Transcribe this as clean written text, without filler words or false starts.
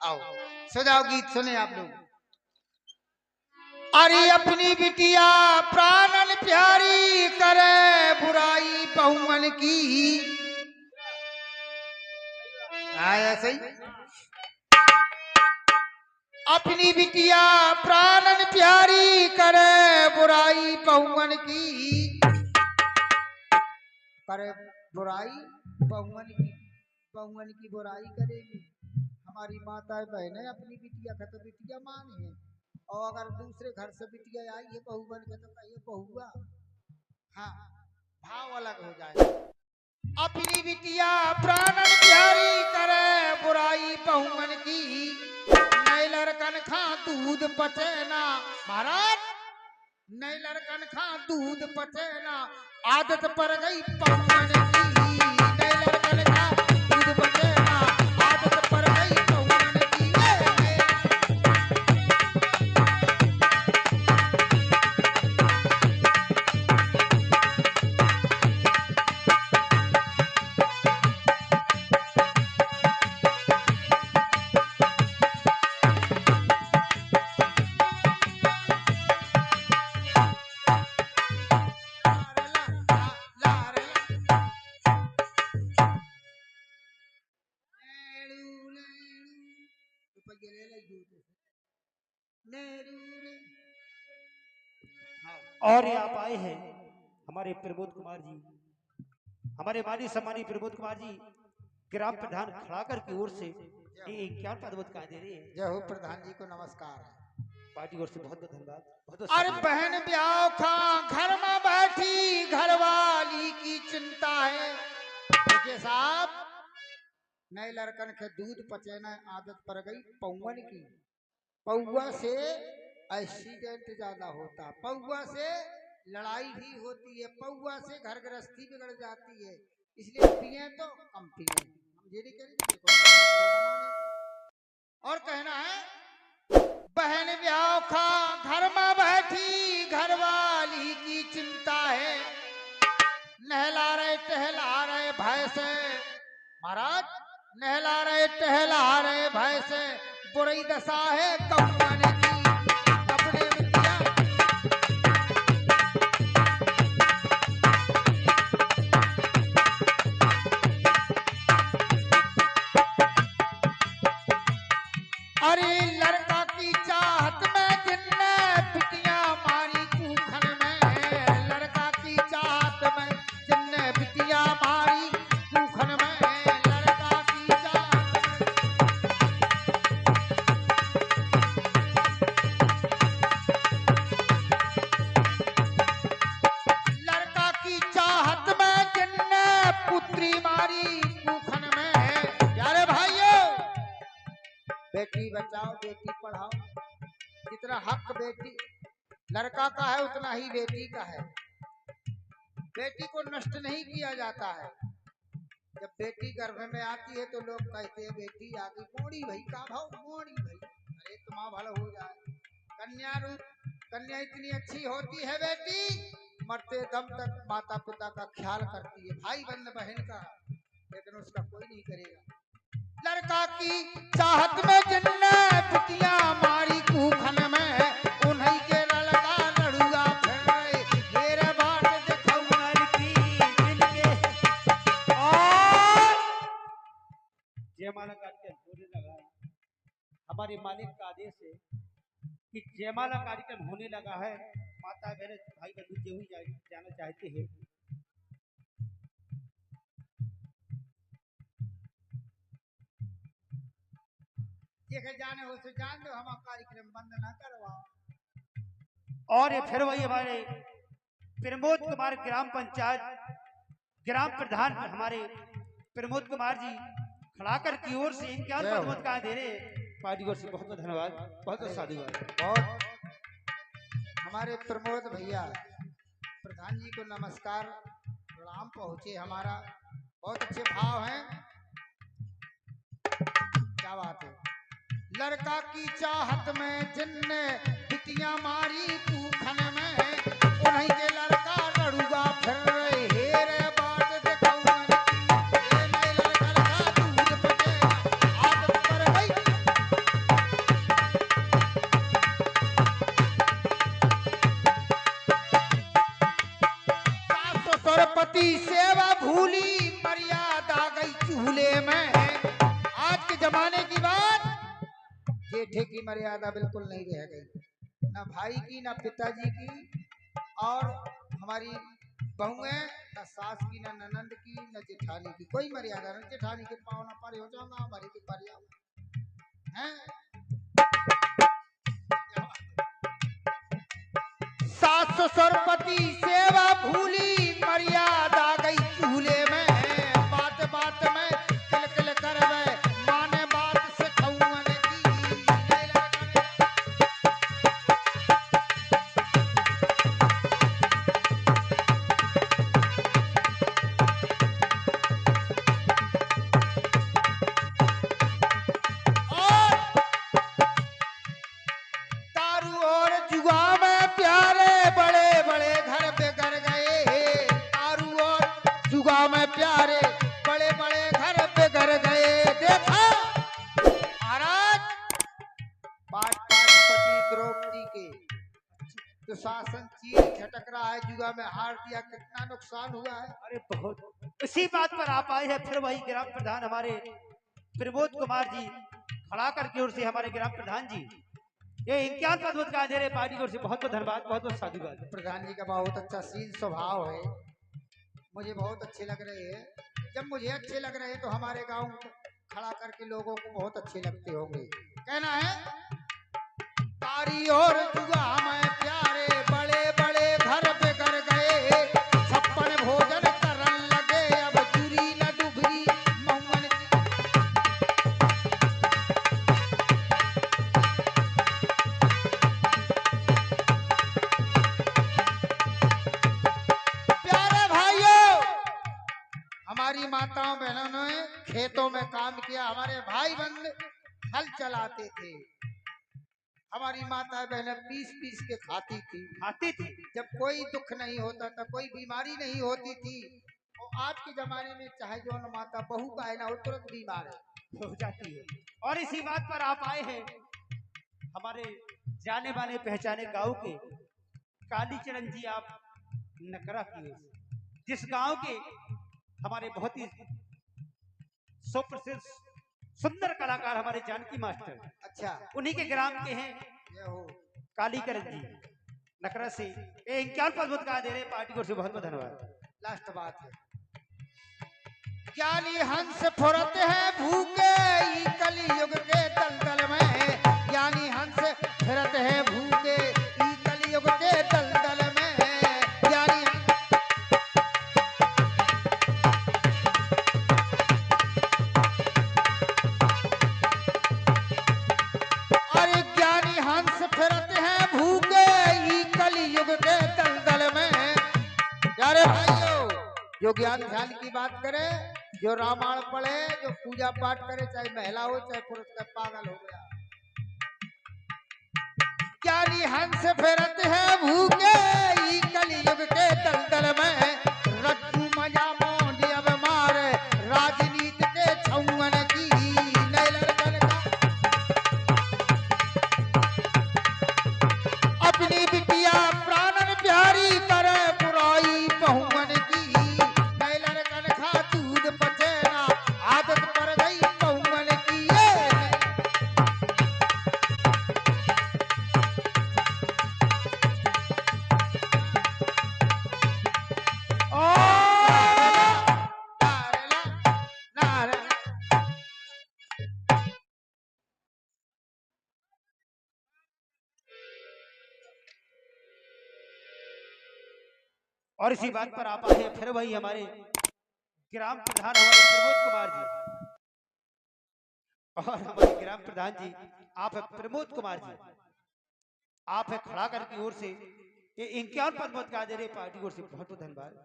आओ सजाओ गीत सुने आप लोग। अरे अपनी बिटिया प्राणन प्यारी करे बुराई बहुमन की। ऐसे ही अपनी बिटिया प्राणन प्यारी करे बुराई बहुमन की। करे बुराई बहुमन की बुराई करेगी। हमारी माता बहनें अपनी बिटिया का तो बिटिया माने हैं, और अगर दूसरे घर से बिटिया आई है बहू बन के तो कहिए बहुआ। हाँ, भाव अलग हो जाए। अपनी बिटिया प्राणन प्यारी करे बुराई बहुमन की। नई लड़कन खा दूध पचेना महाराज, नई लड़कन खा दूध पचेना आदत पड़ गई बहुमन की। नई लड़कन खा दूध पचेना आदत पड़ गई बहुमन की। और आप आए हैं हमारे प्रमोद कुमार जी, हमारे मानी सम्मानी प्रमोद कुमार जी ग्राम प्रधान खड़ाकर की ओर से ये क्या पदवत का दे रहे हैं। जय हो प्रधान जी को नमस्कार। पार्टी ओर से बहुत बहुत धन्यवाद। अरे बहन ब्याह खा घर में बैठी घरवाली की चिंता है। देखिए साहब, नए लड़कन के दूध पचेना आदत पड़ गई पौवन की। पौवा से एक्सीडेंट ज्यादा होता, पौवा से लड़ाई भी होती है, पौवा से घर गृहस्थी बिगड़ जाती है। इसलिए पिए तो कम पिए, हम ये नहीं करेंगे। और कहना है बहन ब्याह खा घर में बैठी घरवाली की चिंता है। नहला रहे टहला रहे भैंसे महाराज, नहला रहे टहला रहे भैंसे बुरी दशा है कौन की। अपने बिटिया अरे लड़का की चाहत में जिनने बिटिया मारी कूखन में। लड़का की चाहत में जिनने बिटिया मारी कूखन में। लड़का की चाहत लड़का की चाहत में जिनने पुत्री मारी कूखन में। प्यारे भाइयों, बेटी बचाओ बेटी पढ़ाओ। जितना हक बेटी लड़का का है उतना ही बेटी का है। बेटी को नष्ट नहीं किया जाता है। जब बेटी गर्भ में आती है तो लोग कहते हैं बेटी आ गई, मोड़ी भाई का भाव मोड़ी भाई, अरे तुम्हारा भला हो जाए। कन्या रूप कन्या इतनी अच्छी होती है बेटी, मरते दम तक माता पिता का ख्याल करती है, भाई बहन बहन का, लेकिन उसका कोई नहीं करेगा। लड़का की चाहत में जिनने बिटिया मारी कूखन में। उन्हीं के लड़का लड़ुआ फिर रहे घेरे बाट दिखौन की। जिनके और जयमाला कार्यक्रम होने लगा है। हमारे मालिक का आदेश है कि जयमाला कार्यक्रम होने लगा है। माता बहन भाई बंधु जो भी जाना चाहते हैं देखे जाने हो तो जान दो, हम कार्यक्रम बंद ना करवाओ। और ये फिर वही हमारे प्रमोद कुमार ग्राम पंचायत ग्राम प्रधान हमारे प्रमोद कुमार जी खड़ाकर की ओर से इनके पदवत का दे रहे पार्टी ओर से बहुत बहुत धन्यवाद, बहुत बहुत साधुवाद। बहुत हमारे प्रमोद भैया प्रधान जी को नमस्कार प्रणाम पहुंचे। हमारा बहुत अच्छे भाव हैं, क्या बात है। लड़का की चाहत में जिनने बिटिया मारी कूखन में। उन्हीं के लड़का लड़ूगा फिर रहे हेरे बाट दिखौन की। ये नए लड़का दूध पचे आदत पड़ गई जमाने की बात, जेठे की मर्यादा बिल्कुल नहीं रह गई, ना भाई की, ना पिताजी की, और हमारी बहुएं, ना सास की, ना ननंद की, ना जेठानी की, कोई मर्यादा नहीं। जेठानी के पाँव ना पारे हो जाऊंगा, हमारी के पारे आओ हैं। सास सरपति सेवा भूली, मर्यादा गई चूल्हे में, बात बात में किलकिल करवे, माने बात से खौवन की। और दारू और जुआ में प्यारे बड़े बड़े घर बिगड़ गए, दारू और जुआ में प्यारे बड़े बड़े घर बिगड़ गए। देखा महाराज, पांच पांच पति द्रौपदी के दुशासन चीर झटक रहा है, जुआ में हार दिया, कितना नुकसान हुआ है। अरे बहुत, इसी बात पर आप आए हैं। फिर वही ग्राम प्रधान हमारे प्रमोद कुमार जी खड़ाकर की ओर से, हमारे ग्राम प्रधान जी ये इम्तियाज पद का दे रहे पार्टी की ओर से, बहुत बहुत धन्यवाद, बहुत बहुत साधुवाद। प्रधान जी का बहुत अच्छा सीन स्वभाव है, मुझे बहुत अच्छे लग रहे हैं। जब मुझे अच्छे लग रहे हैं तो हमारे गांव खड़ा करके लोगों को बहुत अच्छे लगते होंगे। कहना है, तारी और जुआ में प्यारे बड़े बड़े घर बिगड़ गए, छप्पन भोजन करन लगे, अब चुरी न डुबरी मऊन की। प्यारे भाइयों, हमारी माताओं बहनों ने खेतों में काम किया, हमारे भाई बंद हल चलाते थे, हमारी माता बहनें पीस पीस के खाती थी। जब कोई दुख नहीं होता था, कोई बीमारी नहीं होती थी। और आज के जमाने में चाहे जो माता बहू का है ना, वो तुरंत बीमार हो जाती है। और इसी बात पर आप आए हैं हमारे जाने माने पहचाने गांव के कालीचरण जी, आप नकरा की ओर से, जिस गांव के हमारे बहुत ही सुप्रसिद्ध सुंदर कलाकार हमारे जानकी मास्टर, अच्छा, उन्हीं के ग्राम के हैं ये हो कालीकरण जी नकरा से। ये इक्यावन पद का दे रहे पार्टी की ओर से, बहुत बहुत धन्यवाद। लास्ट बात है, ज्ञानी हंस फुरत है भूखे, ई कलयुग के दलदल में, ज्ञानी हंस फिरत है भूखे, ई कलयुग के दलदल में, ज्ञानी अरे ज्ञानी हंस फिरत है भूखे, ई कलयुग के दलदल में। यारे भाइयों, जो ज्ञान ध्यान की बात करे, जो रामायण पढ़े, जो पूजा पाठ करे, चाहे महिला हो चाहे पुरुष, का पागल हो गया। ज्ञानी हंस फिरत है भूखे, ई कलयुग के दलदल में, रज्जू मजा मोंड अब मारे, राजनीति के छौवन की नैलरकन का। अपनी बिटिया प्राणन प्यारी करे, बुराई बहुमन की, नैलरकन खा दूध पचेना, आदत पड़ गई बहुमन की। और इसी बात पर आप आए हैं फिर वही हमारे ग्राम प्रधान हमारे प्रमोद कुमार जी, और हमारे ग्राम प्रधान जी आप है प्रमोद कुमार जी, आप है खड़ाकर की ओर से ये 51 पद का दे रहे पार्टी की ओर से, बहुत बहुत धन्यवाद।